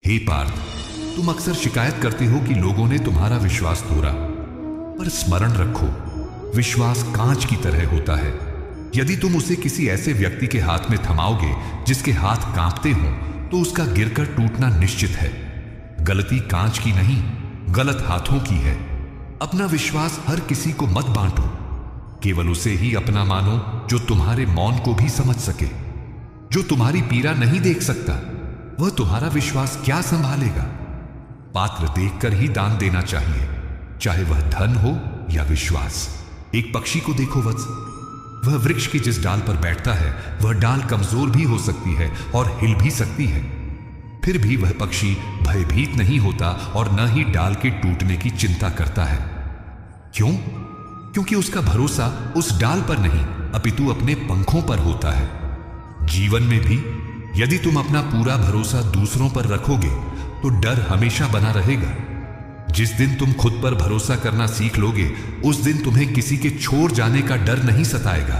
हे पार्थ, तुम अक्सर शिकायत करते हो कि लोगों ने तुम्हारा विश्वास तोड़ा, पर स्मरण रखो, विश्वास कांच की तरह होता है। यदि तुम उसे किसी ऐसे व्यक्ति के हाथ में थमाओगे जिसके हाथ कांपते हो, तो उसका गिरकर टूटना निश्चित है। गलती कांच की नहीं, गलत हाथों की है। अपना विश्वास हर किसी को मत बांटो, केवल उसे ही अपना मानो जो तुम्हारे मौन को भी समझ सके। जो तुम्हारी पीड़ा नहीं देख सकता, वह तुम्हारा विश्वास क्या संभालेगा। पात्र देखकर ही दान देना चाहिए, चाहे वह धन हो या विश्वास। एक पक्षी को देखो वत्स, वह वृक्ष की जिस डाल पर बैठता है, वह डाल कमजोर भी हो सकती है और हिल भी सकती है, फिर भी वह पक्षी भयभीत नहीं होता और न ही डाल के टूटने की चिंता करता है। क्यों? क्योंकि उसका भरोसा उस डाल पर नहीं, अपितु अपने पंखों पर होता है। जीवन में भी यदि तुम अपना पूरा भरोसा दूसरों पर रखोगे, तो डर हमेशा बना रहेगा। जिस दिन तुम खुद पर भरोसा करना सीख लोगे, उस दिन तुम्हें किसी के छोड़ जाने का डर नहीं सताएगा।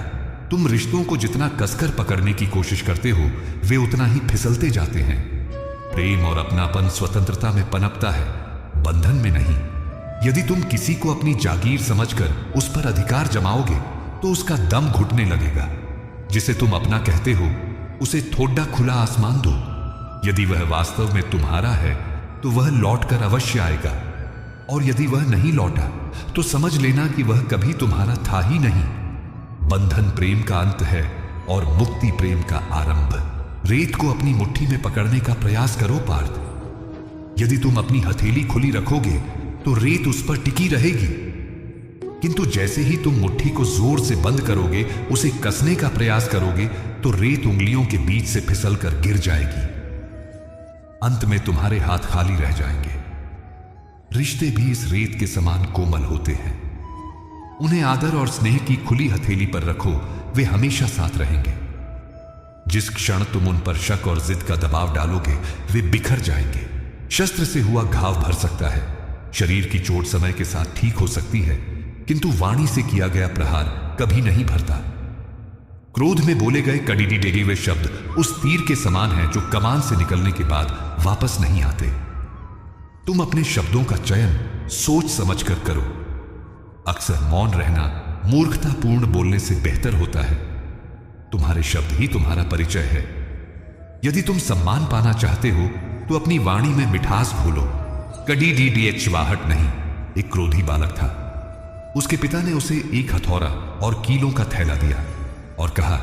तुम रिश्तों को जितना कसकर पकड़ने की कोशिश करते हो, वे उतना ही फिसलते जाते हैं। प्रेम और अपनापन स्वतंत्रता में पनपता है, बंधन में नहीं। यदि तुम किसी को अपनी जागीर समझकर उस पर अधिकार जमाओगे, तो उसका दम घुटने लगेगा। जिसे तुम अपना कहते हो, उसे थोड़ा खुला आसमान दो। यदि वह वास्तव में तुम्हारा है, तो वह लौटकर अवश्य आएगा, और यदि वह नहीं लौटा, तो समझ लेना कि वह कभी तुम्हारा था ही नहीं। बंधन प्रेम का अंत है और मुक्ति प्रेम का आरंभ। रेत को अपनी मुट्ठी में पकड़ने का प्रयास करो पार्थ। यदि तुम अपनी हथेली खुली रखोगे, तो रेत उस पर टिकी रहेगी, किंतु जैसे ही तुम मुट्ठी को जोर से बंद करोगे, उसे कसने का प्रयास करोगे, तो रेत उंगलियों के बीच से फिसलकर गिर जाएगी। अंत में तुम्हारे हाथ खाली रह जाएंगे। रिश्ते भी इस रेत के समान कोमल होते हैं। उन्हें आदर और स्नेह की खुली हथेली पर रखो, वे हमेशा साथ रहेंगे। जिस क्षण तुम उन पर शक और जिद का दबाव डालोगे, वे बिखर जाएंगे। शस्त्र से हुआ घाव भर सकता है, शरीर की चोट समय के साथ ठीक हो सकती है, किंतु वाणी से किया गया प्रहार कभी नहीं भरता। क्रोध में बोले गए कड़ीडी डेगे हुए शब्द उस तीर के समान हैं जो कमान से निकलने के बाद वापस नहीं आते। तुम अपने शब्दों का चयन सोच समझकर करो। अक्सर मौन रहना मूर्खतापूर्ण बोलने से बेहतर होता है। तुम्हारे शब्द ही तुम्हारा परिचय है। यदि तुम सम्मान पाना चाहते हो, तो अपनी वाणी में मिठास घोलो। कड़ीडी चिवाहट नहीं। एक क्रोधी बालक था। उसके पिता ने उसे एक हथौड़ा और कीलों का थैला दिया और कहा,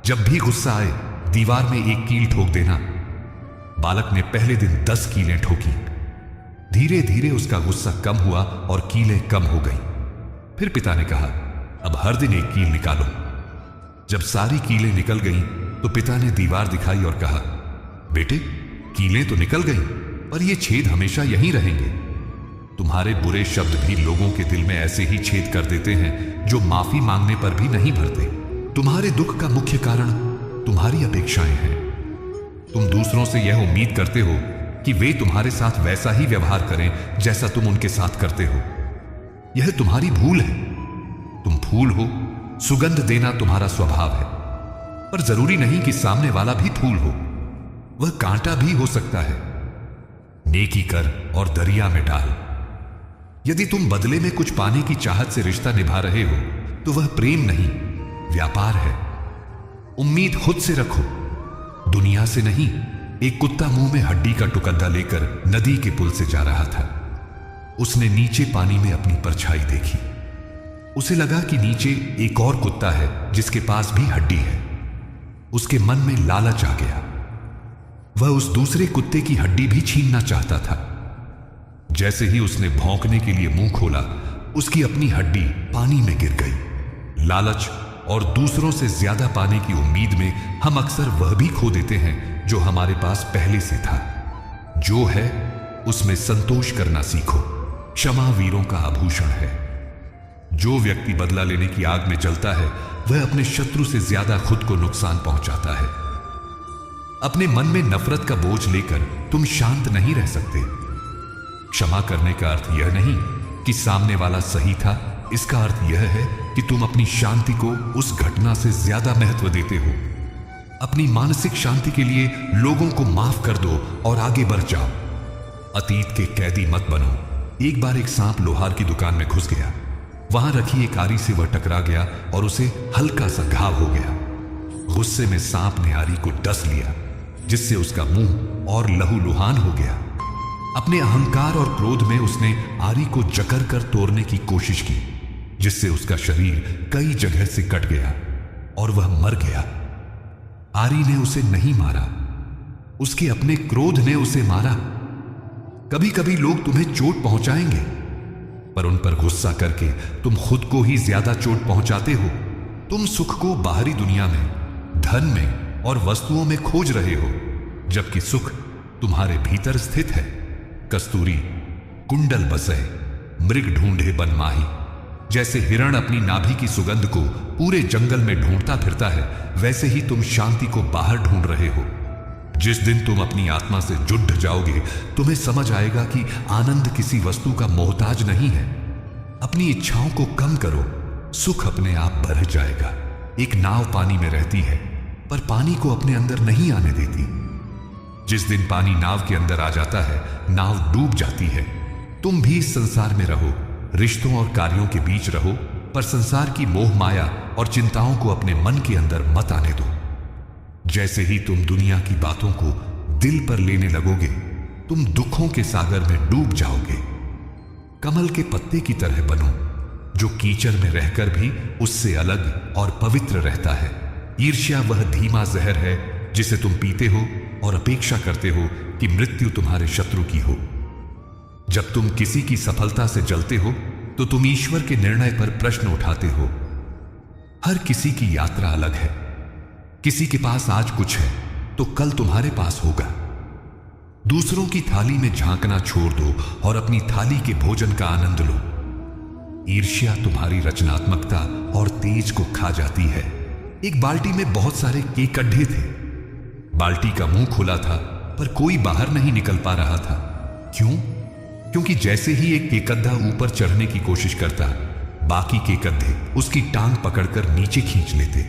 जब भी गुस्सा आए, दीवार में एक कील ठोक देना। बालक ने पहले दिन 10 कीलें ठोकी। धीरे धीरे उसका गुस्सा कम हुआ और कीलें कम हो गई। फिर पिता ने कहा, अब हर दिन एक कील निकालो। जब सारी कीलें निकल गईं, तो पिता ने दीवार दिखाई और कहा, बेटे, कीलें तो निकल गईं, पर ये छेद हमेशा यहीं रहेंगे। तुम्हारे बुरे शब्द भी लोगों के दिल में ऐसे ही छेद कर देते हैं, जो माफी मांगने पर भी नहीं भरते। तुम्हारे दुख का मुख्य कारण तुम्हारी अपेक्षाएं हैं। तुम दूसरों से यह उम्मीद करते हो कि वे तुम्हारे साथ वैसा ही व्यवहार करें जैसा तुम उनके साथ करते हो। यह तुम्हारी भूल है। तुम फूल हो, सुगंध देना तुम्हारा स्वभाव है, पर जरूरी नहीं कि सामने वाला भी फूल हो। वह कांटा भी हो सकता है। नेकी कर और दरिया में डाल। यदि तुम बदले में कुछ पाने की चाहत से रिश्ता निभा रहे हो, तो वह प्रेम नहीं, व्यापार है। उम्मीद खुद से रखो, दुनिया से नहीं। एक कुत्ता मुंह में हड्डी का टुकड़ा लेकर नदी के पुल से जा रहा था। उसने नीचे पानी में अपनी परछाई देखी। उसे लगा कि नीचे एक और कुत्ता है जिसके पास भी हड्डी है। उसके मन में लालच आ गया। वह उस दूसरे कुत्ते की हड्डी भी छीनना चाहता था। जैसे ही उसने भौंकने के लिए मुंह खोला, उसकी अपनी हड्डी पानी में गिर गई। लालच और दूसरों से ज्यादा पाने की उम्मीद में हम अक्सर वह भी खो देते हैं जो हमारे पास पहले से था। जो है उसमें संतोष करना सीखो। क्षमा वीरों का आभूषण है। जो व्यक्ति बदला लेने की आग में जलता है, वह अपने शत्रु से ज्यादा खुद को नुकसान पहुंचाता है। अपने मन में नफरत का बोझ लेकर तुम शांत नहीं रह सकते। क्षमा करने का अर्थ यह नहीं कि सामने वाला सही था। इसका अर्थ यह है कि तुम अपनी शांति को उस घटना से ज्यादा महत्व देते हो। अपनी मानसिक शांति के लिए लोगों को माफ कर दो और आगे बढ़ जाओ। अतीत के कैदी मत बनो। एक बार एक सांप लोहार की दुकान में घुस गया। वहां रखी एक आरी से वह टकरा गया और उसे हल्का सा घाव हो गया। गुस्से में सांप ने आरी को डस लिया, जिससे उसका मुंह और लहूलुहान हो गया। अपने अहंकार और क्रोध में उसने आरी को जकड़ कर तोड़ने की कोशिश की, जिससे उसका शरीर कई जगह से कट गया और वह मर गया। आरी ने उसे नहीं मारा, उसके अपने क्रोध ने उसे मारा। कभी कभी लोग तुम्हें चोट पहुंचाएंगे, पर उन पर गुस्सा करके तुम खुद को ही ज्यादा चोट पहुंचाते हो। तुम सुख को बाहरी दुनिया में, धन में और वस्तुओं में खोज रहे हो, जबकि सुख तुम्हारे भीतर स्थित है। कस्तूरी कुंडल बसे मृग ढूंढे बन माही। जैसे हिरण अपनी नाभि की सुगंध को पूरे जंगल में ढूंढता फिरता है, वैसे ही तुम शांति को बाहर ढूंढ रहे हो। जिस दिन तुम अपनी आत्मा से जुड़ जाओगे, तुम्हें समझ आएगा कि आनंद किसी वस्तु का मोहताज नहीं है। अपनी इच्छाओं को कम करो, सुख अपने आप बढ़ जाएगा। एक नाव पानी में रहती है, पर पानी को अपने अंदर नहीं आने देती। जिस दिन पानी नाव के अंदर आ जाता है, नाव डूब जाती है। तुम भी इस संसार में रहो, रिश्तों और कार्यों के बीच रहो, पर संसार की मोह माया और चिंताओं को अपने मन के अंदर मत आने दो। जैसे ही तुम दुनिया की बातों को दिल पर लेने लगोगे, तुम दुखों के सागर में डूब जाओगे। कमल के पत्ते की तरह बनो, जो कीचड़ में रहकर भी उससे अलग और पवित्र रहता है। ईर्ष्या वह धीमा जहर है जिसे तुम पीते हो और अपेक्षा करते हो कि मृत्यु तुम्हारे शत्रु की हो। जब तुम किसी की सफलता से जलते हो, तो तुम ईश्वर के निर्णय पर प्रश्न उठाते हो। हर किसी की यात्रा अलग है। किसी के पास आज कुछ है तो कल तुम्हारे पास होगा। दूसरों की थाली में झांकना छोड़ दो और अपनी थाली के भोजन का आनंद लो। ईर्ष्या तुम्हारी रचनात्मकता और तेज को खा जाती है। एक बाल्टी में बहुत सारे केकड्ढे थे। बाल्टी का मुंह खुला था, पर कोई बाहर नहीं निकल पा रहा था। क्यों? क्योंकि जैसे ही एक केकद्धा ऊपर चढ़ने की कोशिश करता, बाकी केकद्धे उसकी टांग पकड़कर नीचे खींच लेते।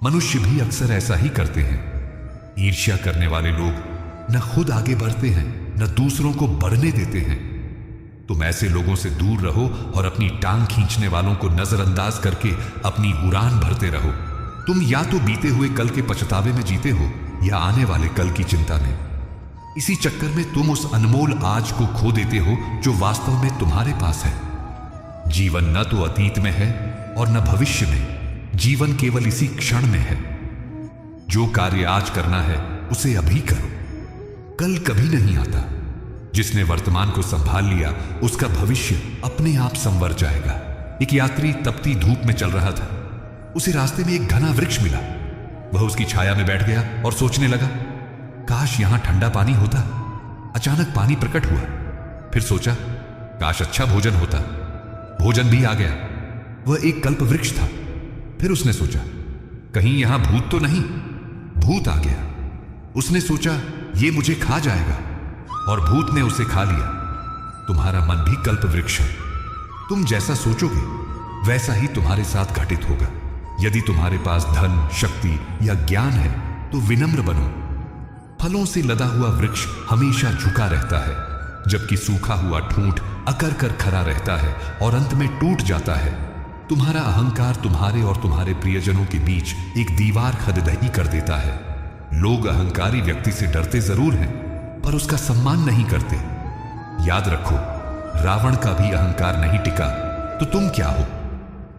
मनुष्य भी अक्सर ऐसा ही करते हैं। ईर्ष्या करने वाले लोग न खुद आगे बढ़ते हैं, न दूसरों को बढ़ने देते हैं। तुम ऐसे लोगों से दूर रहो और अपनी टांग खींचने वालों को नजरअंदाज करके अपनी उड़ान भरते रहो। तुम या तो बीते हुए कल के पछतावे में जीते हो, या आने वाले कल की चिंता में। इसी चक्कर में तुम उस अनमोल आज को खो देते हो जो वास्तव में तुम्हारे पास है। जीवन न तो अतीत में है और न भविष्य में। जीवन केवल इसी क्षण में है। जो कार्य आज करना है उसे अभी करो। कल कभी नहीं आता। जिसने वर्तमान को संभाल लिया, उसका भविष्य अपने आप संवर जाएगा। एक यात्री तपती धूप में चल रहा था। उसे रास्ते में एक घना वृक्ष मिला। वह उसकी छाया में बैठ गया और सोचने लगा, काश यहां ठंडा पानी होता। अचानक पानी प्रकट हुआ। फिर सोचा, काश अच्छा भोजन होता। भोजन भी आ गया। वह एक कल्प वृक्ष था। फिर उसने सोचा, कहीं यहां भूत तो नहीं। भूत आ गया। उसने सोचा, यह मुझे खा जाएगा, और भूत ने उसे खा लिया। तुम्हारा मन भी कल्प वृक्ष है। तुम जैसा सोचोगे वैसा ही तुम्हारे साथ घटित होगा। यदि तुम्हारे पास धन, शक्ति या ज्ञान है तो विनम्र बनो। फलों से लदा हुआ वृक्ष हमेशा झुका रहता है, जबकि सूखा हुआ ठूंठ अकर कर खड़ा रहता है और अंत में टूट जाता है। तुम्हारा अहंकार तुम्हारे और तुम्हारे प्रियजनों के बीच एक दीवार खड़दही कर देता है। लोग अहंकारी व्यक्ति से डरते जरूर हैं, पर उसका सम्मान नहीं करते। याद रखो, रावण का भी अहंकार नहीं टिका, तो तुम क्या हो?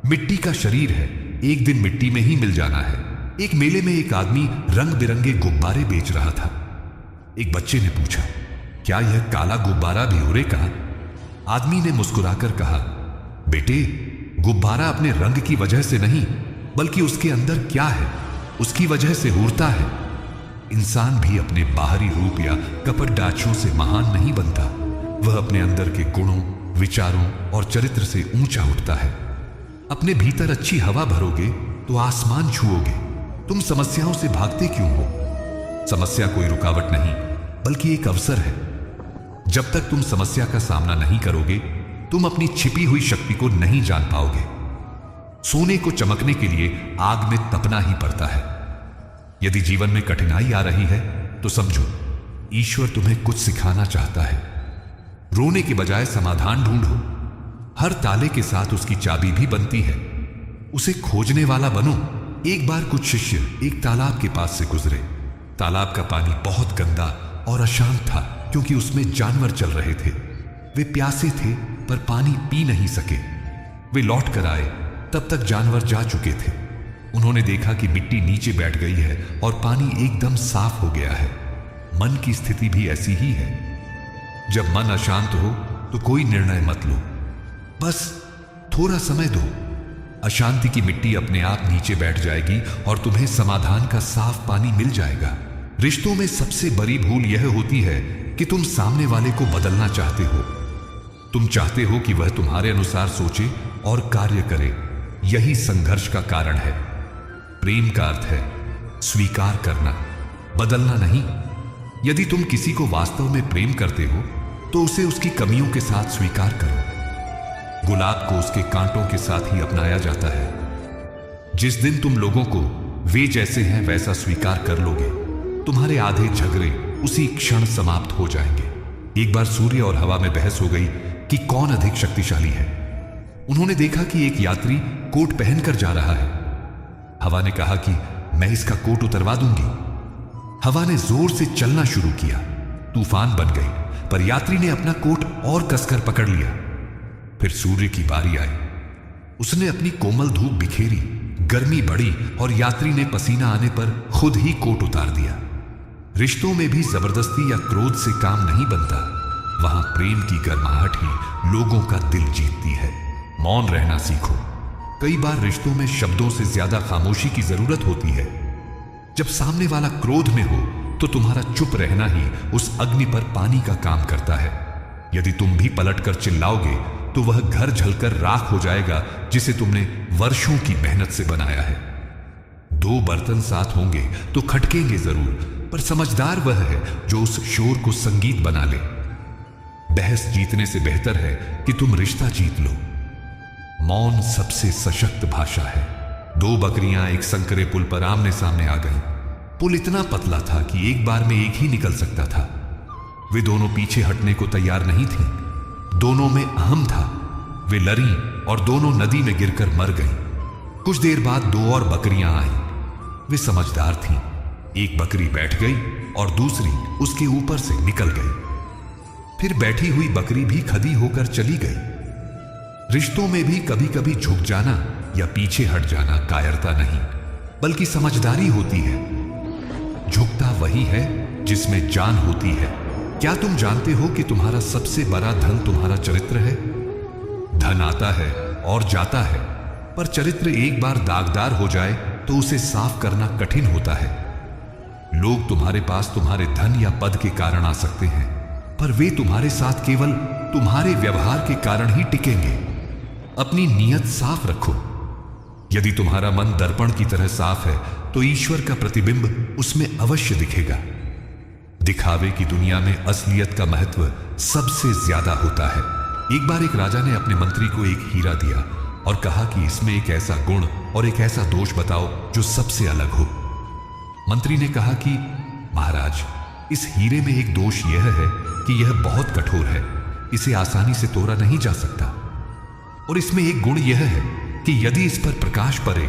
मिट्टी का शरीर है, एक दिन मिट्टी में ही मिल जाना है। एक मेले में एक आदमी रंग बिरंगे गुब्बारे बेच रहा था। एक बच्चे ने पूछा, क्या यह काला गुब्बारा भी उड़ेगा? आदमी ने मुस्कुराकर कहा, बेटे, गुब्बारा अपने रंग की वजह से नहीं, बल्कि उसके अंदर क्या है उसकी वजह से उड़ता है। इंसान भी अपने बाहरी रूप या कपटडाचियों से महान नहीं बनता। वह अपने अंदर के गुणों, विचारों और चरित्र से ऊंचा उठता है। अपने भीतर अच्छी हवा भरोगे तो आसमान छुओगे। तुम समस्याओं से भागते क्यों हो? समस्या कोई रुकावट नहीं, बल्कि एक अवसर है। जब तक तुम समस्या का सामना नहीं करोगे, तुम अपनी छिपी हुई शक्ति को नहीं जान पाओगे। सोने को चमकने के लिए आग में तपना ही पड़ता है। यदि जीवन में कठिनाई आ रही है तो समझो ईश्वर तुम्हें कुछ सिखाना चाहता है। रोने के बजाय समाधान ढूंढो। हर ताले के साथ उसकी चाबी भी बनती है, उसे खोजने वाला बनो। एक बार कुछ शिष्य एक तालाब के पास से गुजरे। तालाब का पानी बहुत गंदा और अशांत था क्योंकि उसमें जानवर चल रहे थे। वे प्यासे थे पर पानी पी नहीं सके। वे लौट कर आए, तब तक जानवर जा चुके थे। उन्होंने देखा कि मिट्टी नीचे बैठ गई है और पानी एकदम साफ हो गया है। मन की स्थिति भी ऐसी ही है। जब मन अशांत हो तो कोई निर्णय मत लो, बस थोड़ा समय दो। अशांति की मिट्टी अपने आप नीचे बैठ जाएगी और तुम्हें समाधान का साफ पानी मिल जाएगा। रिश्तों में सबसे बड़ी भूल यह होती है कि तुम सामने वाले को बदलना चाहते हो। तुम चाहते हो कि वह तुम्हारे अनुसार सोचे और कार्य करे। यही संघर्ष का कारण है। प्रेम का अर्थ है स्वीकार करना, बदलना नहीं। यदि तुम किसी को वास्तव में प्रेम करते हो तो उसे उसकी कमियों के साथ स्वीकार करो। गुलाब को उसके कांटों के साथ ही अपनाया जाता है। जिस दिन तुम लोगों को वे जैसे हैं वैसा स्वीकार कर लोगे, तुम्हारे आधे झगड़े उसी क्षण समाप्त हो जाएंगे। एक बार सूर्य और हवा में बहस हो गई कि कौन अधिक शक्तिशाली है। उन्होंने देखा कि एक यात्री कोट पहनकर जा रहा है। हवा ने कहा कि मैं इसका कोट उतरवा दूंगी। हवा ने जोर से चलना शुरू किया। तूफान बन गई, पर यात्री ने अपना कोट और कसकर पकड़ लिया। फिर सूर्य की बारी आई। उसने अपनी कोमल धूप बिखेरी, गर्मी बढ़ी और यात्री ने पसीना आने पर खुद ही कोट उतार दिया। रिश्तों में भी जबरदस्ती या क्रोध से काम नहीं बनता। वहां प्रेम की गर्माहट ही लोगों का दिल जीतती है। मौन रहना सीखो। कई बार रिश्तों में शब्दों से ज्यादा खामोशी की जरूरत होती है। जब सामने वाला क्रोध में हो तो तुम्हारा चुप रहना ही उस अग्नि पर पानी का काम करता है। यदि तुम भी पलटकर चिल्लाओगे तो वह घर जलकर राख हो जाएगा जिसे तुमने वर्षों की मेहनत से बनाया है। दो बर्तन साथ होंगे तो खटकेंगे जरूर, पर समझदार वह है जो उस शोर को संगीत बना ले। बहस जीतने से बेहतर है कि तुम रिश्ता जीत लो। मौन सबसे सशक्त भाषा है। दो बकरियां एक संकरे पुल पर आमने सामने आ गईं। पुल इतना पतला था कि एक बार में एक ही निकल सकता था। वे दोनों पीछे हटने को तैयार नहीं थीं। दोनों में अहम था। वे लड़ी और दोनों नदी में गिरकर मर गईं। कुछ देर बाद दो और बकरियां आईं। वे समझदार थीं। एक बकरी बैठ गई और दूसरी उसके ऊपर से निकल गई। फिर बैठी हुई बकरी भी खदी होकर चली गई। रिश्तों में भी कभी कभी झुक जाना या पीछे हट जाना कायरता नहीं, बल्कि समझदारी होती है। झुकता वही है जिसमें जान होती है। क्या तुम जानते हो कि तुम्हारा सबसे बड़ा धन तुम्हारा चरित्र है? धन आता है और जाता है, पर चरित्र एक बार दागदार हो जाए तो उसे साफ करना कठिन होता है। लोग तुम्हारे पास तुम्हारे धन या पद के कारण आ सकते हैं, पर वे तुम्हारे साथ केवल तुम्हारे व्यवहार के कारण ही टिकेंगे। अपनी नीयत साफ रखो। यदि तुम्हारा मन दर्पण की तरह साफ है तो ईश्वर का प्रतिबिंब उसमें अवश्य दिखेगा। दिखावे की दुनिया में असलियत का महत्व सबसे ज्यादा होता है। एक बार एक राजा ने अपने मंत्री को एक हीरा दिया और कहा कि इसमें एक ऐसा गुण और एक ऐसा दोष बताओ जो सबसे अलग हो। मंत्री ने कहा कि महाराज, इस हीरे में एक दोष यह है कि यह बहुत कठोर है, इसे आसानी से तोड़ा नहीं जा सकता। और इसमें एक गुण यह है कि यदि इस पर प्रकाश पड़े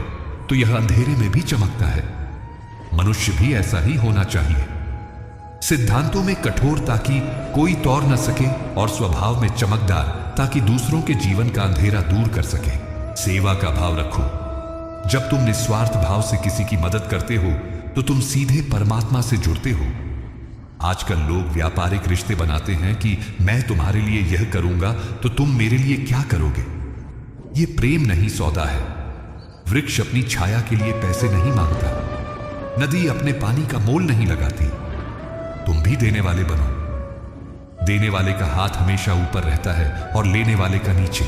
तो यह अंधेरे में भी चमकता है। मनुष्य भी ऐसा ही होना चाहिए। सिद्धांतों में कठोर ताकि कोई तोड़ न सके और स्वभाव में चमकदार ताकि दूसरों के जीवन का अंधेरा दूर कर सके। सेवा का भाव रखो। जब तुम निस्वार्थ भाव से किसी की मदद करते हो तो तुम सीधे परमात्मा से जुड़ते हो। आजकल लोग व्यापारिक रिश्ते बनाते हैं कि मैं तुम्हारे लिए यह करूंगा तो तुम मेरे लिए क्या करोगे। यह प्रेम नहीं, सौदा है। वृक्ष अपनी छाया के लिए पैसे नहीं मांगता। नदी अपने पानी का मोल नहीं लगाती। तुम भी देने वाले बनो। देने वाले का हाथ हमेशा ऊपर रहता है और लेने वाले का नीचे।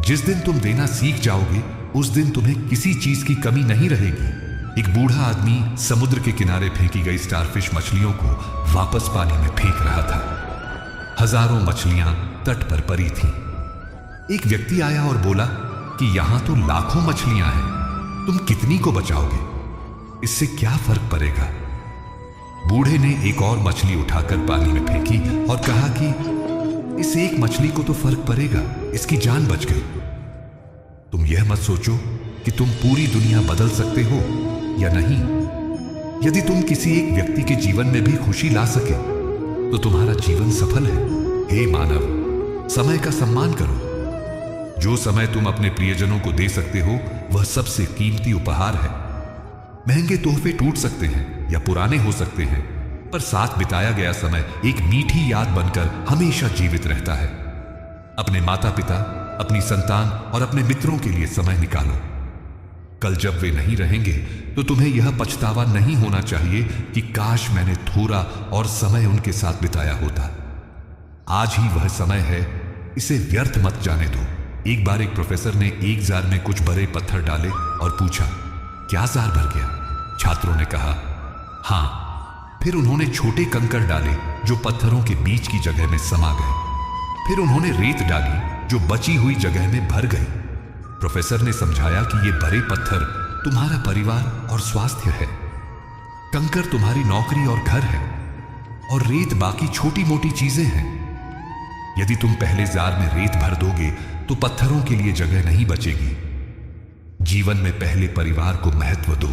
जिस दिन तुम देना सीख जाओगे उस दिन तुम्हें किसी चीज की कमी नहीं रहेगी। एक बूढ़ा आदमी समुद्र के किनारे फेंकी गई स्टारफिश मछलियों को वापस पानी में फेंक रहा था। हजारों मछलियां तट पर पड़ी थीं। एक व्यक्ति आया और बोला कि यहां तो लाखों मछलियां हैं, तुम कितनी को बचाओगे? इससे क्या फर्क पड़ेगा? बूढ़े ने एक और मछली उठाकर पानी में फेंकी और कहा कि इस एक मछली को तो फर्क पड़ेगा, इसकी जान बच गई। तुम यह मत सोचो कि तुम पूरी दुनिया बदल सकते हो या नहीं। यदि तुम किसी एक व्यक्ति के जीवन में भी खुशी ला सके तो तुम्हारा जीवन सफल है। हे मानव, समय का सम्मान करो। जो समय तुम अपने प्रियजनों को दे सकते हो वह सबसे कीमती उपहार है। महंगे तोहफे टूट सकते हैं या पुराने हो सकते हैं, पर साथ बिताया गया समय एक मीठी याद बनकर हमेशा जीवित रहता है। अपने माता पिता, अपनी संतान और अपने मित्रों के लिए समय निकालो। कल जब वे नहीं रहेंगे तो तुम्हें यह पछतावा नहीं होना चाहिए कि काश मैंने थोड़ा और समय उनके साथ बिताया होता। आज ही वह समय है, इसे व्यर्थ मत जाने दो। एक बार एक प्रोफेसर ने एक जार में कुछ बड़े पत्थर डाले और पूछा, क्या जार भर गया? छात्रों ने कहा, हां। फिर उन्होंने छोटे कंकड़ डाले जो पत्थरों के बीच की जगह में समा गए। फिर उन्होंने रेत डाली जो बची हुई जगह में भर गई। प्रोफेसर ने समझाया कि ये बड़े पत्थर तुम्हारा परिवार और स्वास्थ्य है, कंकड़ तुम्हारी नौकरी और घर है, और रेत बाकी छोटी मोटी चीजें हैं। यदि तुम पहले जार में रेत भर दोगे तो पत्थरों के लिए जगह नहीं बचेगी। जीवन में पहले परिवार को महत्व दो,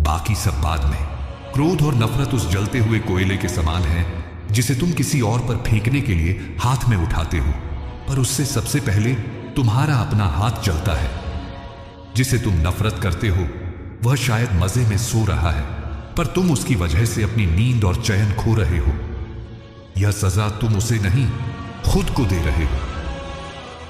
बाकी सब बाद में। क्रोध और नफरत उस जलते हुए कोयले के समान है जिसे तुम किसी और पर फेंकने के लिए हाथ में उठाते हो, पर उससे सबसे पहले तुम्हारा अपना हाथ जलता है। जिसे तुम नफरत करते हो वह शायद मजे में सो रहा है, पर तुम उसकी वजह से अपनी नींद और चैन खो रहे हो। यह सजा तुम उसे नहीं, खुद को दे रहे हो।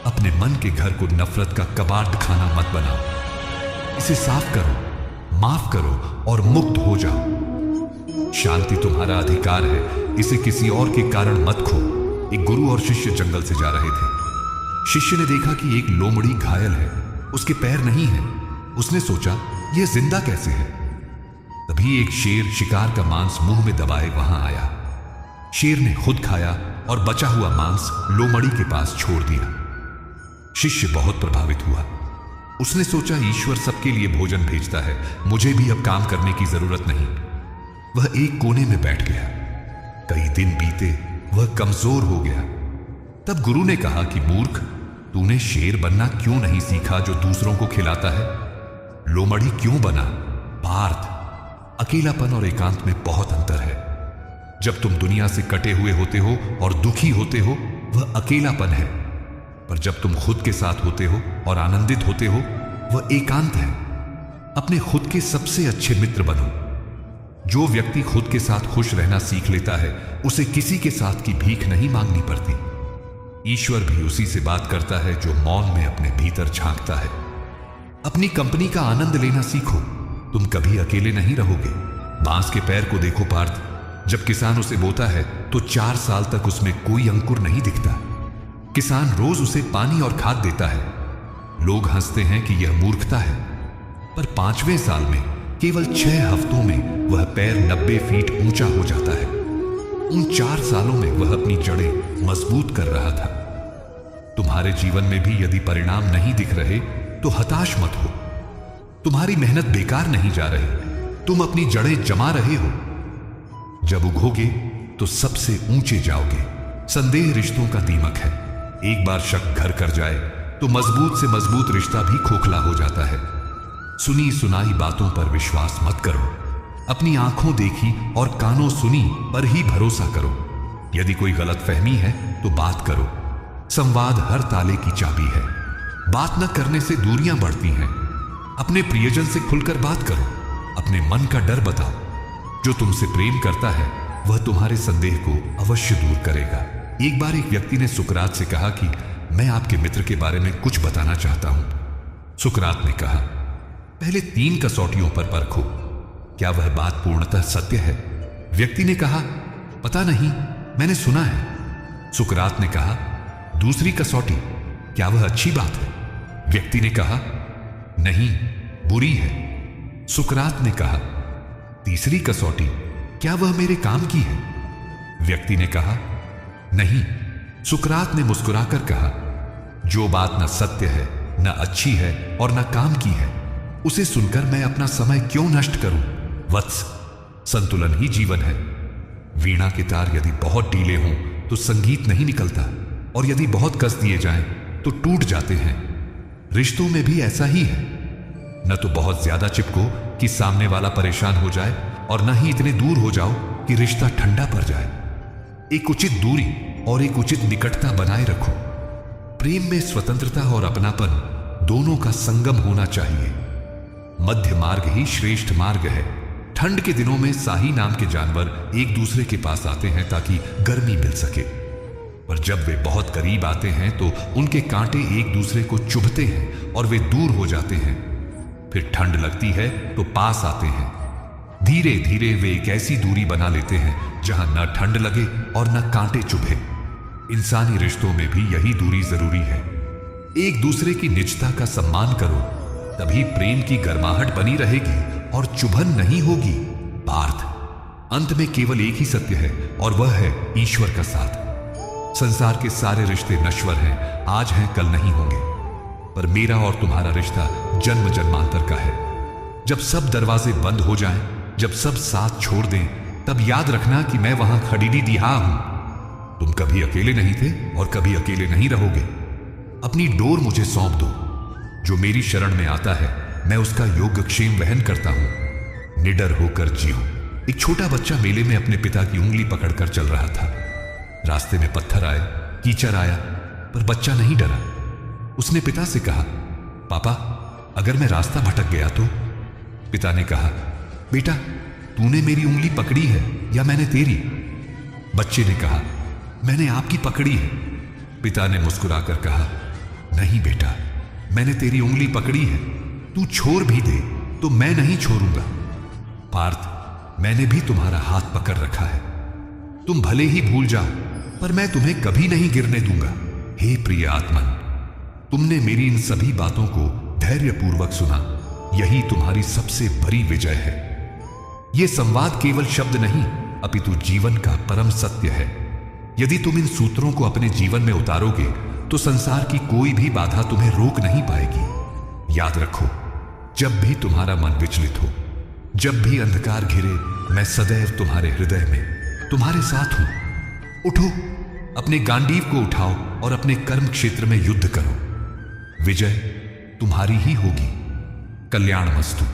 अपने मन के घर को नफरत का कबाड़ खाना मत बनाओ। इसे साफ करो, माफ करो और मुक्त हो जाओ। शांति तुम्हारा अधिकार है, इसे किसी और के कारण मत खो। एक गुरु और शिष्य जंगल से जा रहे थे। शिष्य ने देखा कि एक लोमड़ी घायल है, उसके पैर नहीं है। उसने सोचा, यह जिंदा कैसे है? तभी एक शेर शिकार का मांस मुंह में दबाए वहां आया। शेर ने खुद खाया और बचा हुआ मांस लोमड़ी के पास छोड़ दिया। शिष्य बहुत प्रभावित हुआ। उसने सोचा, ईश्वर सबके लिए भोजन भेजता है, मुझे भी अब काम करने की जरूरत नहीं। वह एक कोने में बैठ गया। कई दिन बीते, वह कमजोर हो गया। तब गुरु ने कहा कि मूर्ख, तूने शेर बनना क्यों नहीं सीखा जो दूसरों को खिलाता है? लोमड़ी क्यों बना? पार्थ, अकेलापन और एकांत में बहुत अंतर है। जब तुम दुनिया से कटे हुए होते हो और दुखी होते हो, वह अकेलापन है, पर जब तुम खुद के साथ होते हो और आनंदित होते हो, वह एकांत है। अपने खुद के सबसे अच्छे मित्र बनो। जो व्यक्ति खुद के साथ खुश रहना सीख लेता है, उसे किसी के साथ की भीख नहीं मांगनी पड़ती। ईश्वर भी उसी से बात करता है जो मौन में अपने भीतर झांकता है। अपनी कंपनी का आनंद लेना सीखो, तुम कभी अकेले नहीं रहोगे। बांस के पैर को देखो पार्थ, जब किसान उसे बोता है तो 4 साल तक उसमें कोई अंकुर नहीं दिखता। किसान रोज उसे पानी और खाद देता है। लोग हंसते हैं कि यह मूर्खता है, पर 5वें साल में केवल 6 हफ्तों में वह पैर 90 फीट ऊंचा हो जाता है। उन 4 सालों में वह अपनी जड़ें मजबूत कर रहा था। तुम्हारे जीवन में भी यदि परिणाम नहीं दिख रहे तो हताश मत हो। तुम्हारी मेहनत बेकार नहीं जा रही, तुम अपनी जड़ें जमा रहे हो। जब उगोगे तो सबसे ऊंचे जाओगे। संदेह रिश्तों का दीमक है। एक बार शक घर कर जाए तो मजबूत से मजबूत रिश्ता भी खोखला हो जाता है। सुनी सुनाई बातों पर विश्वास मत करो। अपनी आंखों देखी और कानों सुनी पर ही भरोसा करो। यदि कोई गलतफहमी है तो बात करो। संवाद हर ताले की चाबी है। बात न करने से दूरियां बढ़ती हैं। अपने प्रियजन से खुलकर बात करो। अपने मन का डर बताओ। जो तुमसे प्रेम करता है वह तुम्हारे संदेह को अवश्य दूर करेगा। एक बार एक व्यक्ति ने सुकरात से कहा कि मैं आपके मित्र के बारे में कुछ बताना चाहता हूं। सुकरात ने कहा, पहले 3 कसौटियों पर परखो, क्या वह बात पूर्णतः सत्य है? व्यक्ति ने कहा, पता नहीं, मैंने सुना है। सुकरात ने कहा, दूसरी कसौटी, क्या वह अच्छी बात है? व्यक्ति ने कहा, नहीं, बुरी है। सुकरात ने कहा, तीसरी कसौटी, क्या वह मेरे काम की है? व्यक्ति ने कहा, नहीं। सुकरात ने मुस्कुराकर कहा, जो बात न सत्य है, न अच्छी है और न काम की है, उसे सुनकर मैं अपना समय क्यों नष्ट करूं? वत्स, संतुलन ही जीवन है। वीणा के तार यदि बहुत ढीले हों तो संगीत नहीं निकलता, और यदि बहुत कस दिए जाएं तो टूट जाते हैं। रिश्तों में भी ऐसा ही है। न तो बहुत ज्यादा चिपको कि सामने वाला परेशान हो जाए, और न ही इतने दूर हो जाओ कि रिश्ता ठंडा पड़ जाए। एक उचित दूरी और एक उचित निकटता बनाए रखो। प्रेम में स्वतंत्रता और अपनापन दोनों का संगम होना चाहिए। मध्य मार्ग ही श्रेष्ठ मार्ग है। ठंड के दिनों में शाही नाम के जानवर एक दूसरे के पास आते हैं ताकि गर्मी मिल सके, पर जब वे बहुत करीब आते हैं तो उनके कांटे एक दूसरे को चुभते हैं और वे दूर हो जाते हैं। फिर ठंड लगती है तो पास आते हैं। धीरे धीरे वे एक ऐसी दूरी बना लेते हैं जहां न ठंड लगे और न कांटे चुभे। इंसानी रिश्तों में भी यही दूरी जरूरी है। एक दूसरे की निजता का सम्मान करो, तभी प्रेम की गर्माहट बनी रहेगी और चुभन नहीं होगी। पार्थ, अंत में केवल एक ही सत्य है, और वह है ईश्वर का साथ। संसार के सारे रिश्ते नश्वर हैं, आज हैं कल नहीं होंगे, पर मेरा और तुम्हारा रिश्ता जन्म जन्मांतर का है। जब सब दरवाजे बंद हो जाएं, जब सब साथ छोड़ दें, तब याद रखना कि मैं वहां खड़ीडी दिहा हूं। तुम कभी अकेले नहीं थे और कभी अकेले नहीं रहोगे। अपनी डोर मुझे सौंप दो। जो मेरी शरण में आता है मैं उसका योगक्षेम वहन करता हूं। निडर होकर जियो। एक छोटा बच्चा मेले में अपने पिता की उंगली पकड़कर चल रहा था। रास्ते में पत्थर आए, कीचड़ आया, पर बच्चा नहीं डरा। उसने पिता से कहा, पापा, अगर मैं रास्ता भटक गया तो? पिता ने कहा, बेटा, तूने मेरी उंगली पकड़ी है या मैंने तेरी? बच्चे ने कहा, मैंने आपकी पकड़ी है। पिता ने मुस्कुराकर कहा, नहीं बेटा, मैंने तेरी उंगली पकड़ी है। तू छोड़ भी दे तो मैं नहीं छोड़ूंगा। पार्थ, मैंने भी तुम्हारा हाथ पकड़ रखा है। तुम भले ही भूल जाओ, पर मैं तुम्हें कभी नहीं गिरने दूंगा। हे प्रिय आत्मन, तुमने मेरी इन सभी बातों को धैर्यपूर्वक सुना। यही तुम्हारी सबसे बड़ी विजय है। यह संवाद केवल शब्द नहीं, अपितु जीवन का परम सत्य है। यदि तुम इन सूत्रों को अपने जीवन में उतारोगे तो संसार की कोई भी बाधा तुम्हें रोक नहीं पाएगी। याद रखो, जब भी तुम्हारा मन विचलित हो, जब भी अंधकार घिरे, मैं सदैव तुम्हारे हृदय में तुम्हारे साथ हूं। उठो, अपने गांडीव को उठाओ और अपने कर्म क्षेत्र में युद्ध करो। विजय तुम्हारी ही होगी। कल्याणमस्तु।